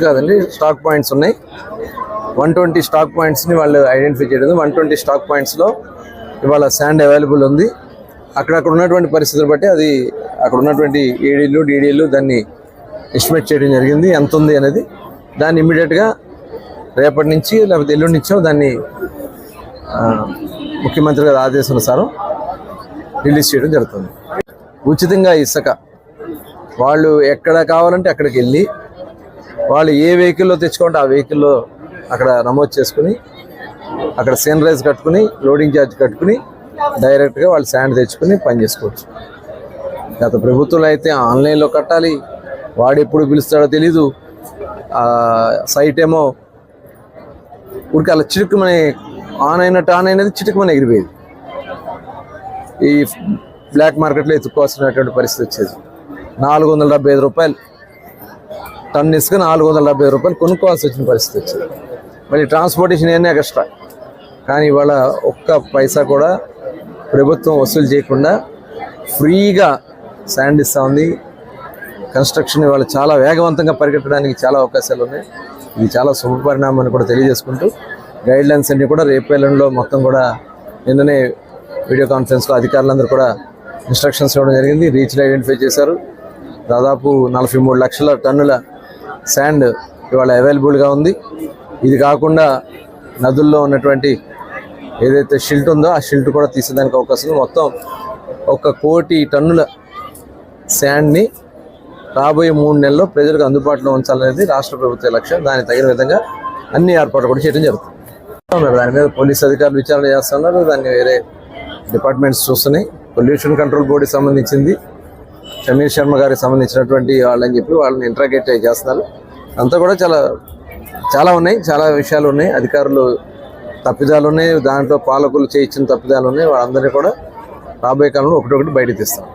కాదండి, stock points ఉన్నాయి. 120 stock పాయింట్స్ని వాళ్ళు ఐడెంటిఫై చేయడం. 120 స్టాక్ పాయింట్స్లో ఇవాళ శాండ్ అవైలబుల్ ఉంది. అక్కడక్కడ ఉన్నటువంటి పరిస్థితులు బట్టి అది అక్కడ ఉన్నటువంటి ఏడీలు డీడీలు దాన్ని ఎస్టిమేట్ చేయడం జరిగింది. ఎంత ఉంది అనేది దాన్ని ఇమ్మీడియట్గా రేపటి నుంచి లేకపోతే ఎల్లుండి నుంచో దాన్ని ముఖ్యమంత్రి గారి ఆదేశానుసారం రిలీజ్ చేయడం జరుగుతుంది. ఉచితంగా ఇసుక వాళ్ళు ఎక్కడ కావాలంటే అక్కడికి వెళ్ళి వాళ్ళు ఏ వెహికల్లో తెచ్చుకుంటే ఆ వెహికల్లో అక్కడ నమోదు చేసుకుని అక్కడ సీనరైజ్ కట్టుకుని లోడింగ్ ఛార్జ్ కట్టుకుని డైరెక్ట్గా వాళ్ళు శాండ్ తెచ్చుకుని పని చేసుకోవచ్చు. గత ప్రభుత్వంలో అయితే ఆన్లైన్లో కట్టాలి, వాడు ఎప్పుడు పిలుస్తాడో తెలీదు. సైట్ ఏమో ఊరికి అలా చిటుకుమని ఆన్ అయినది చిటుకుమని ఎగిరిపోయేది. ఈ బ్లాక్ మార్కెట్లో ఎత్తుకోవాల్సినటువంటి పరిస్థితి వచ్చేది. 475 రూపాయలు టన్ ఇసుక 475 రూపాయలు కొనుక్కోవాల్సి వచ్చిన పరిస్థితి వచ్చేది. మళ్ళీ ట్రాన్స్పోర్టేషన్ ఏమైనా ఎక్స్ట్రా. కానీ ఇవాళ ఒక్క పైసా కూడా ప్రభుత్వం వసూలు చేయకుండా ఫ్రీగా శాండ్ ఇస్తూ ఉంది. కన్స్ట్రక్షన్ ఇవాళ చాలా వేగవంతంగా పరిగెత్తడానికి చాలా అవకాశాలు ఉన్నాయి. ఇది చాలా శుభ పరిణామం అని కూడా తెలియజేసుకుంటూ గైడ్లైన్స్ అన్నీ కూడా రేపు ఎల్లుండిలో మొత్తం కూడా నిన్ననే వీడియో కాన్ఫరెన్స్లో అధికారులందరూ కూడా ఇన్స్ట్రక్షన్స్ ఇవ్వడం జరిగింది. రీచ్లు ఐడెంటిఫై చేశారు. దాదాపు 43 లక్షల టన్నుల శాండ్ ఇవాళ అవైలబుల్గా ఉంది. ఇది కాకుండా నదుల్లో ఉన్నటువంటి ఏదైతే షిల్ట్ ఉందో ఆ షిల్ట్ కూడా తీసేదానికి అవకాశం ఉంది. మొత్తం 1 కోటి టన్నుల శాండ్ని రాబోయే 3 నెలల్లో ప్రజలకు అందుబాటులో ఉంచాలనేది రాష్ట్ర ప్రభుత్వ లక్ష్యం. దానికి తగిన విధంగా అన్ని ఏర్పాట్లు కూడా చేయడం జరుగుతుంది. దాని మీద పోలీస్ అధికారులు విచారణ చేస్తున్నారు. దాన్ని వేరే డిపార్ట్మెంట్స్ చూస్తున్నాయి. పొల్యూషన్ కంట్రోల్ బోర్డుకి సంబంధించింది, సమీర్ శర్మ గారికి సంబంధించినటువంటి వాళ్ళని చెప్పి వాళ్ళని ఇంట్రాగేట్ చేస్తున్నారు. అంతా కూడా చాలా ఉన్నాయి, చాలా విషయాలు ఉన్నాయి. అధికారులు తప్పిదాలు ఉన్నాయి, దాంట్లో పాలకులు చేయించిన తప్పిదాలు ఉన్నాయి. వాళ్ళందరినీ కూడా రాబోయే కాలంలో ఒకటొకటి బయటకు తీస్తాం.